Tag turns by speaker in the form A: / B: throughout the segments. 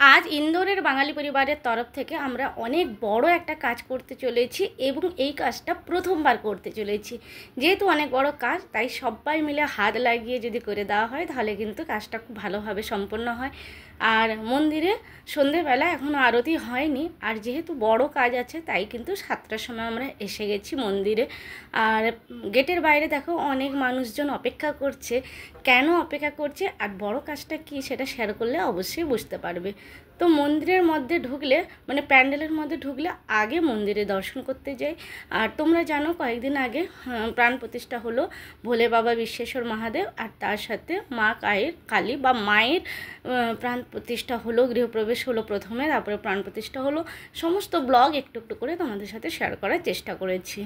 A: আজ ইন্দোরের বাঙালি পরিবারের তরফ থেকে আমরা অনেক বড় একটা কাজ করতে চলেছি এবং এই কাজটা প্রথমবার করতে চলেছি। যেহেতু অনেক বড় কাজ, তাই সবাই মিলে হাত লাগিয়ে যদি করে দেওয়া হয় তাহলে কিন্তু কাজটা খুব ভালোভাবে সম্পন্ন হয়। আর মন্দিরে সন্ধেবেলা এখনও আরতি হয়নি, আর যেহেতু বড় কাজ আছে তাই কিন্তু 7টার সময় আমরা এসে গেছি মন্দিরে। আর গেটের বাইরে দেখো অনেক মানুষজন অপেক্ষা করছে। কেন অপেক্ষা করছে আর বড় কাজটা কি সেটা শেয়ার করলে অবশ্যই বুঝতে পারবে। তো মন্দিরের মধ্যে ঢুকলে, মানে প্যান্ডেলের মধ্যে ঢুকলে আগে মন্দিরে দর্শন করতে যাই। আর তোমরা জানো কয়েকদিন আগে প্রাণ প্রতিষ্ঠা হলো ভোলে বাবা বিশ্বেশ্বর মহাদেব, আর তার সাথে মা কালী বা মায়ের প্রাণ প্রতিষ্ঠা হলো, গৃহপ্রবেশ হলো প্রথমে, তারপরে প্রাণ প্রতিষ্ঠা হলো। সমস্ত ব্লগ একটু একটু করে তোমাদের সাথে শেয়ার করার চেষ্টা করেছি।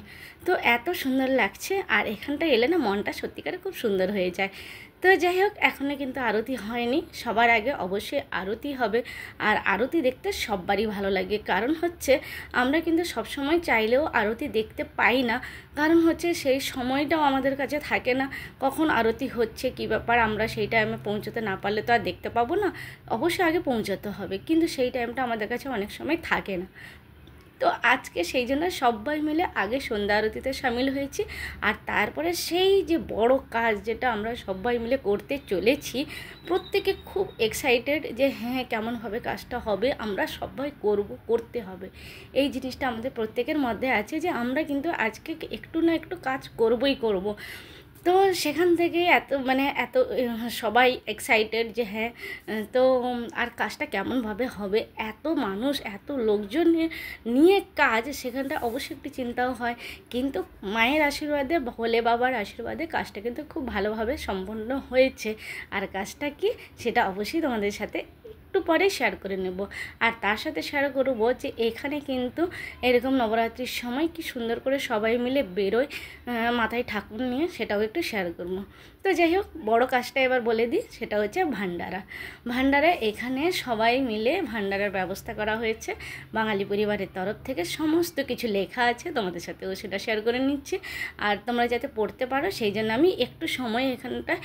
A: তো এত সুন্দর লাগছে, আর এখানটা এলে না মনটা সত্যিকারে খুব সুন্দর হয়ে যায়। তো যাই হোক, এখনও কিন্তু আরতি হয়নি, সবার আগে অবশ্যই আরতি হবে। আর আরতি দেখতে সববারই ভালো লাগে, কারণ হচ্ছে আমরা কিন্তু সবসময় চাইলেও আরতি দেখতে পাই না। কারণ হচ্ছে সেই সময়টাও আমাদের কাছে থাকে না, কখন আরতি হচ্ছে কী ব্যাপার আমরা সেই টাইমে পৌঁছতে না পারলে তো আর দেখতে পাবো না। অবশ্যই আগে পৌঁছাতে হবে, কিন্তু সেই টাইমটা আমাদের কাছে অনেক সময় থাকে না। তো আজকে সেই জন্য সবাই মিলে আগে সন্ধ্যা আরতিতে সামিল হয়েছি, আর তারপরে সেই যে বড় কাজ যেটা আমরা সবাই মিলে করতে চলেছি, প্রত্যেকে খুব এক্সাইটেড যে হ্যাঁ কেমনভাবে কাজটা হবে, আমরা সবাই করতে হবে। এই জিনিসটা আমাদের প্রত্যেকের মধ্যে আছে যে আমরা কিন্তু আজকে একটু না একটু কাজ করব। তো সেখান থেকে এত সবাই এক্সাইটেড যে হ্যাঁ, তো আর কাজটা কেমনভাবে হবে, এত মানুষ এত লোকজন নিয়ে কাজ, সেখানটা অবশ্যই একটু চিন্তাও হয়। কিন্তু মায়ের আশীর্বাদে, ভোলে বাবার আশীর্বাদে কাজটা কিন্তু খুব ভালোভাবে সম্পন্ন হয়েছে। আর কাজটা কি সেটা অবশ্যই তোমাদের সাথে একটু পরে শেয়ার করে নেব। আর তার সাথে শেয়ার করব যে এখানে কিন্তু এরকম নবরাত্রির সময় কি সুন্দর করে সবাই মিলে বেরোয় মাথায় ঠাকুর নিয়ে, সেটাও একটু শেয়ার করব। তো যাই হোক, বড় কাজটা এবার বলে দিই, সেটা হচ্ছে ভান্ডারা। এখানে সবাই মিলে ভান্ডারার ব্যবস্থা করা হয়েছে বাঙালি পরিবারের তরফ থেকে। সমস্ত কিছু লেখা আছে, তোমাদের সাথেও সেটা শেয়ার করে নিচ্ছি। আর তোমরা যাতে পড়তে পারো সেই জন্য আমি একটু সময় এখানটা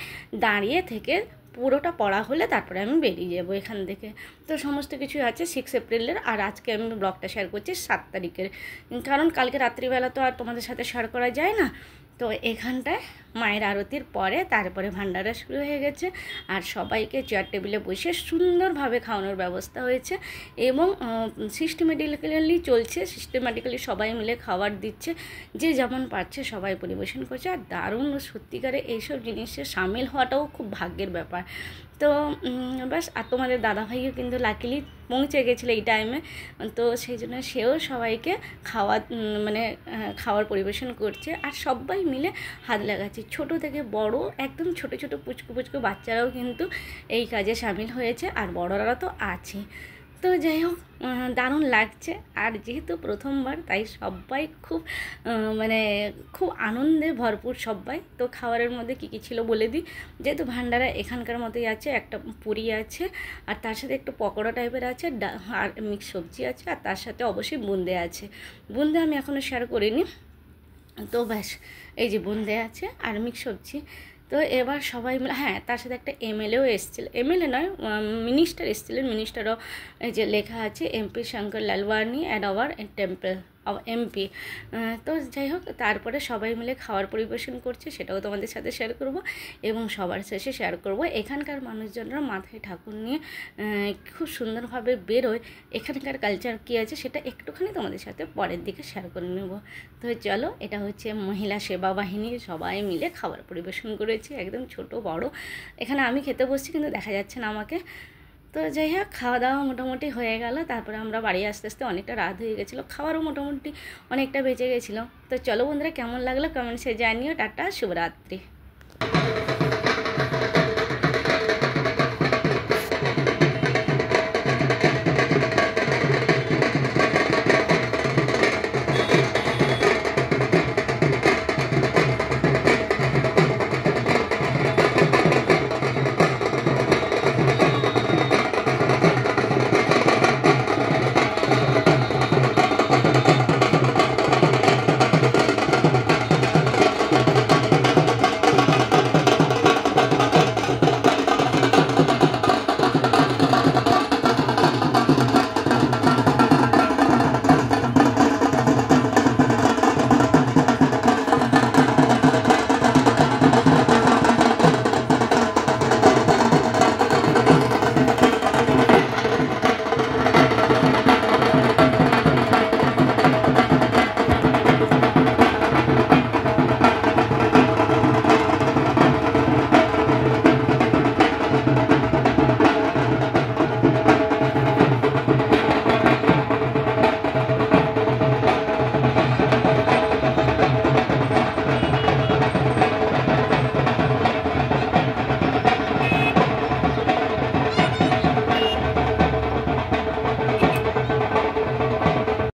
A: দাঁড়িয়ে থেকে পুরোটা পড়া হলে তারপরে আমি বেরিয়ে যাব এখান থেকে। তো সমস্ত কিছু আছে 6 এপ্রিলের, আর আজকে আমি ব্লগটা শেয়ার করছি 7 তারিখের, কারণ কালকে রাত্রিবেলা তো আর তোমাদের সাথে শেয়ার করা যায় না। তো এখানটায় মায়ের আরতির পরে তারপরে ভান্ডারা শুরু হয়ে গেছে, আর সবাইকে চেয়ার টেবিলে বসে সুন্দরভাবে খাওয়ানোর ব্যবস্থা হয়েছে এবং সিস্টেমেটিক্যালি সবাই মিলে খাবার দিচ্ছে, যে যেমন পারছে সবাই পরিবেশন করছে। আর দারুণ সত্যিকারে এইসব জিনিসে সামিল হওয়াটাও খুব ভাগ্যের ব্যাপার। তো ব্যাস, আর তোমাদের দাদাভাইও কিন্তু লাকিলি পৌঁছে গেছিলো এই টাইমে, তো সেই জন্য সেও সবাইকে খাওয়ার পরিবেশন করছে। আর সবাই মিলে হাত লাগাচ্ছে, ছোট থেকে বড়, একদম ছোট ছোট পুচকু বাচ্চারাও কিন্তু এই কাজে সামিল হয়েছে, আর বড়রা তো আছে। তো যাই হোক, দারুণ লাগছে। আর যেহেতু প্রথমবার তাই সবাই খুব আনন্দে ভরপুর সবাই। তো খাবারের মধ্যে কী কী ছিল বলে দিই। যেহেতু ভান্ডারা এখানকার মতোই আছে, একটা পুরি আছে, আর তার সাথে একটু পকোড়া টাইপের আছে, আর মিক্স সবজি আছে, আর তার সাথে অবশ্যই বুন্দে আছে। বুন্দে আমি এখনও শেয়ার করিনি। তো ব্যাস, এই যে বুন্দে আছে আর মিক্স সবজি। তো এবার সবাই মিলে, হ্যাঁ তার সাথে একটা এমএলএও এসেছিল, এমএলএ নয় মিনিস্টার এসেছিলেন। মিনিস্টারও এই যে লেখা আছে MP Shankar Lalwani at our temple MP. তো যাই হোক, তারপরে সবাই মিলে খাওয়ার পরিবেশন করছে, সেটাও তোমাদের সাথে শেয়ার করব। এবং সবার শেষে শেয়ার করব এখানকার মানুষজনরা মাথায় ঠাকুর নিয়ে খুব সুন্দরভাবে বেরোয়। এখানকার কালচার কী আছে সেটা একটুখানি তোমাদের সাথে পরের দিকে শেয়ার করে নেব। তো চলো, এটা হচ্ছে মহিলা সেবা বাহিনী, সবাই মিলে খাবার পরিবেশন করেছে, একদম ছোট বড়। এখানে আমি খেতে বসছি কিন্তু দেখা যাচ্ছে না আমাকে। তো যাই হোক, খাওয়া দাওয়া মোটামুটি হয়ে গেল, তারপরে আমরা বাড়ি আস্তে আস্তে অনেকটা রাত হয়ে গেছিলো, খাওয়ারও মোটামুটি অনেকটা বেঁচে গেছিলো। তো চলো বন্ধুরা, কেমন লাগলো কমেন্টসে জানিও। টাটা, শুভরাত্রি।